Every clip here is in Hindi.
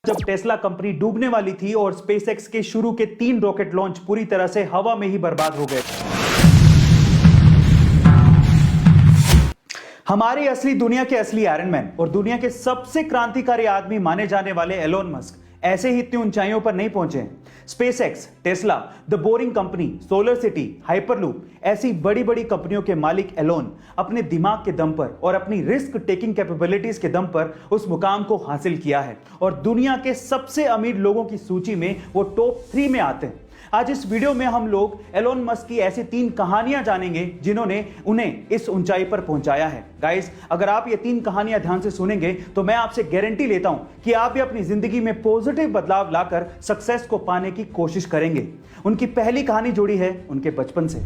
जब टेस्ला कंपनी डूबने वाली थी और स्पेसएक्स के शुरू के 3 रॉकेट लॉन्च पूरी तरह से हवा में ही बर्बाद हो गए। हमारी असली दुनिया के असली आयरन मैन और दुनिया के सबसे क्रांतिकारी आदमी माने जाने वाले एलोन मस्क ऐसे ही इतनी ऊंचाइयों पर नहीं पहुंचे। SpaceX, Tesla, the boring company, solar city, hyperloop ऐसी बड़ी बड़ी कंपनियों के मालिक एलोन अपने दिमाग के दम पर और अपनी रिस्क टेकिंग कैपेबिलिटीज के दम पर उस मुकाम को हासिल किया है और दुनिया के सबसे अमीर लोगों की सूची में वो टॉप 3 में आते हैं। आज इस वीडियो में हम लोग एलोन मस्क की ऐसी 3 कहानियां जानेंगे जिन्होंने उन्हें इस ऊंचाई पर पहुंचाया है। गाइस, अगर आप ये 3 कहानियां ध्यान से सुनेंगे तो मैं आपसे गारंटी लेता हूं कि आप भी अपनी जिंदगी में पॉजिटिव बदलाव लाकर सक्सेस को पाने की कोशिश करेंगे। उनकी पहली कहानी जुड़ी है उनके बचपन से।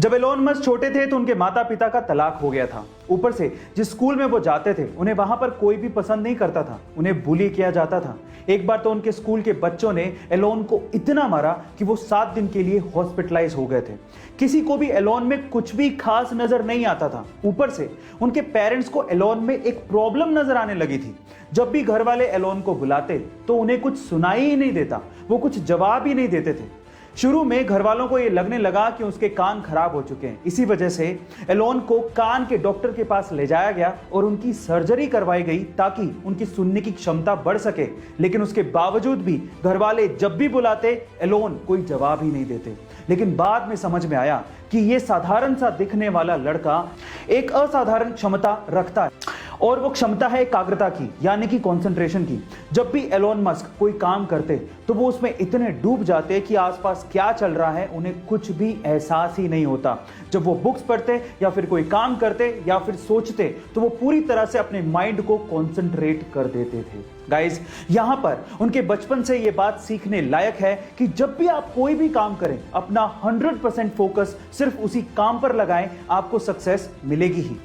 जब एलोन मस्क छोटे थे तो उनके माता पिता का तलाक हो गया था। ऊपर से जिस स्कूल में वो जाते थे उन्हें वहां पर कोई भी पसंद नहीं करता था, उन्हें बुली किया जाता था। एक बार तो उनके स्कूल के बच्चों ने एलोन को इतना मारा कि वो 7 दिन के लिए हॉस्पिटलाइज हो गए थे। किसी को भी एलोन में कुछ भी खास नजर नहीं आता था। ऊपर से उनके पेरेंट्स को एलोन में एक प्रॉब्लम नजर आने लगी थी। जब भी घर वाले एलोन को बुलाते तो उन्हें कुछ सुनाई ही नहीं देता, वो कुछ जवाब ही नहीं देते थे। शुरू में घर वालों को यह लगने लगा कि उसके कान खराब हो चुके हैं। इसी वजह से एलोन को कान के डॉक्टर के पास ले जाया गया और उनकी सर्जरी करवाई गई ताकि उनकी सुनने की क्षमता बढ़ सके। लेकिन उसके बावजूद भी घर वाले जब भी बुलाते एलोन कोई जवाब ही नहीं देते। लेकिन बाद में समझ में आया कि यह साधारण सा दिखने वाला लड़का एक असाधारण क्षमता रखता है और वो क्षमता है एकाग्रता की, यानी कि कंसंट्रेशन की। जब भी एलोन मस्क कोई काम करते तो वो उसमें इतने डूब जाते कि आसपास क्या चल रहा है उन्हें कुछ भी एहसास ही नहीं होता। जब वो बुक्स पढ़ते या फिर कोई काम करते या फिर सोचते तो वो पूरी तरह से अपने माइंड को कंसंट्रेट कर देते थे। गाइस, यहां पर उनके बचपन से ये बात सीखने लायक है कि जब भी आप कोई भी काम करें अपना 100% फोकस सिर्फ उसी काम पर लगाएं, आपको सक्सेस मिलेगी ही।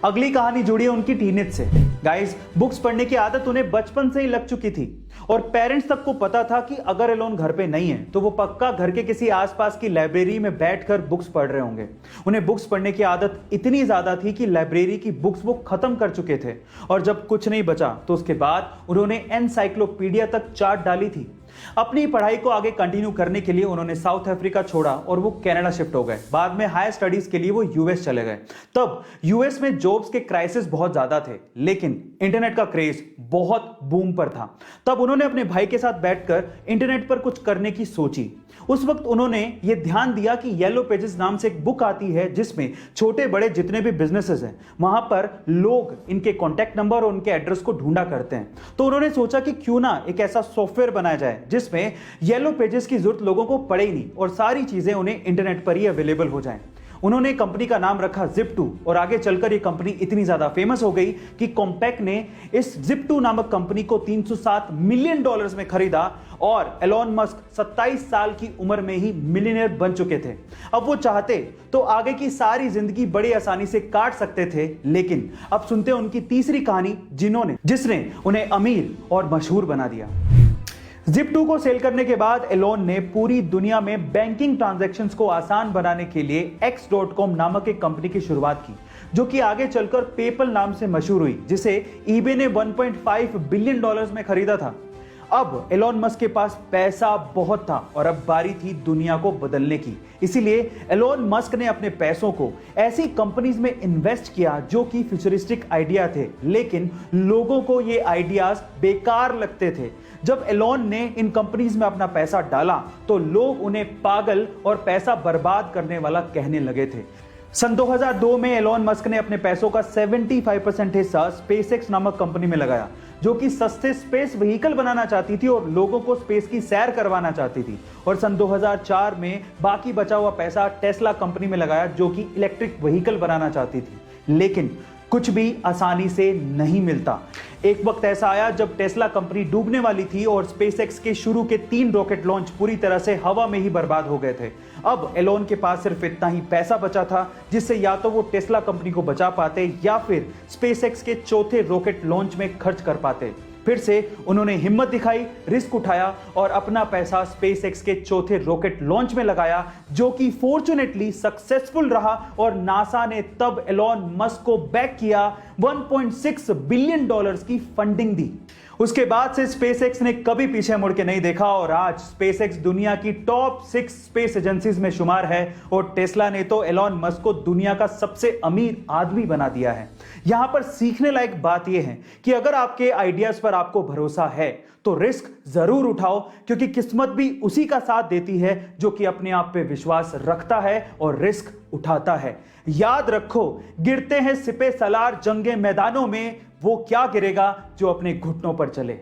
अगली कहानी जुड़ी है उनकी टीनेज से। गाइस, बुक्स पढ़ने की आदत उन्हें बचपन से ही लग चुकी थी और पेरेंट्स तक को पता था कि अगर एलोन घर पे नहीं है तो वो पक्का घर के किसी आसपास की लाइब्रेरी में बैठकर बुक्स पढ़ रहे होंगे। उन्हें बुक्स पढ़ने की आदत इतनी ज्यादा थी कि लाइब्रेरी की बुक्स वो खत्म कर चुके थे और जब कुछ नहीं बचा तो उसके बाद उन्होंने एनसाइक्लोपीडिया तक चाट डाली थी। अपनी पढ़ाई को आगे कंटिन्यू करने के लिए उन्होंने साउथ अफ्रीका छोड़ा और वो कनाडा शिफ्ट हो गए। बाद में हायर स्टडीज के लिए वो यूएस चले गए। तब यूएस में जॉब्स के क्राइसिस बहुत ज्यादा थे, लेकिन इंटरनेट का क्रेज बहुत बूम पर था। तब उन्होंने अपने भाई के साथ बैठकर इंटरनेट पर कुछ करने की सोची। उस वक्त उन्होंने ये ध्यान दिया कि येलो पेजेस नाम से एक बुक आती है जिसमें छोटे बड़े जितने भी बिजनेसेस हैं वहां पर लोग इनके कॉन्टैक्ट नंबर और उनके एड्रेस को ढूंढा करते हैं। तो उन्होंने सोचा कि क्यों ना एक ऐसा सॉफ्टवेयर बनाया जाए जिसमें येलो पेजेस की जरूरत लोगों को पड़े ही नहीं और सारी चीजें उन्हें इंटरनेट पर ही अवेलेबल हो जाएं। उन्होंने कंपनी का नाम रखा Zip2 और आगे चलकर यह कंपनी इतनी ज्यादा फेमस हो गई कि कॉम्पैक्ट ने इस Zip2 नामक कंपनी को $307 मिलियन में खरीदा और एलोन मस्क 27 साल की उम्र में ही मिलियनेयर बन चुके थे। अब वो चाहते तो आगे की सारी जिंदगी बड़ी आसानी से काट सकते थे, लेकिन अब सुनते हैं उनकी तीसरी कहानी जिसने उन्हें अमीर और मशहूर बना दिया। Zip2 को सेल करने के बाद एलोन ने पूरी दुनिया में बैंकिंग ट्रांजैक्शंस को आसान बनाने के लिए X.com नामक एक कंपनी की शुरुआत की, जो कि आगे चलकर पेपल नाम से मशहूर हुई, जिसे eBay ने $1.5 बिलियन में खरीदा था। अब एलोन मस्क के पास पैसा बहुत था और अब बारी थी दुनिया को बदलने की। इसीलिए एलोन मस्क ने अपने पैसों को ऐसी कंपनीज में इन्वेस्ट किया जो कि फ्यूचरिस्टिक आइडिया थे, लेकिन लोगों को ये आइडियाज बेकार लगते थे। जब एलोन ने इन कंपनीज में अपना पैसा डाला तो लोग उन्हें पागल और पैसा बर्बाद करने वाला कहने लगे थे। सन 2002 में एलोन मस्क ने अपने पैसों का 75% हिस्सा स्पेसएक्स नामक कंपनी में लगाया, जो कि सस्ते स्पेस व्हीकल बनाना चाहती थी और लोगों को स्पेस की सैर करवाना चाहती थी। और सन 2004 में बाकी बचा हुआ पैसा टेस्ला कंपनी में लगाया, जो कि इलेक्ट्रिक व्हीकल बनाना चाहती थी। लेकिन कुछ भी आसानी से नहीं मिलता। एक वक्त ऐसा आया जब टेस्ला कंपनी डूबने वाली थी और स्पेसएक्स के शुरू के 3 रॉकेट लॉन्च पूरी तरह से हवा में ही बर्बाद हो गए थे। अब एलोन के पास सिर्फ इतना ही पैसा बचा था जिससे या तो वो टेस्ला कंपनी को बचा पाते या फिर स्पेसएक्स के चौथे रॉकेट लॉन्च में खर्च कर पाते। फिर से उन्होंने हिम्मत दिखाई, रिस्क उठाया और अपना पैसा स्पेसएक्स के चौथे रॉकेट लॉन्च में लगाया, जो कि फॉर्चुनेटली सक्सेसफुल रहा और नासा ने तब एलोन मस्क को बैक किया $1.6 बिलियन की फंडिंग दी। उसके बाद से स्पेसएक्स ने कभी पीछे मुड़ के नहीं देखा और आज स्पेसएक्स दुनिया की टॉप 6 स्पेस एजेंसीज में शुमार है और टेस्ला ने तो एलॉन मस्क को दुनिया का सबसे अमीर आदमी बना दिया है। यहां पर सीखने लायक बात यह है कि अगर आपके आइडियाज पर आपको भरोसा है तो रिस्क जरूर उठाओ, क्योंकि किस्मत भी उसी का साथ देती है जो कि अपने आप पे विश्वास रखता है और रिस्क उठाता है। याद रखो, गिरते हैं सिपे सलार जंगे मैदानों में, वो क्या गिरेगा जो अपने घुटनों पर चले।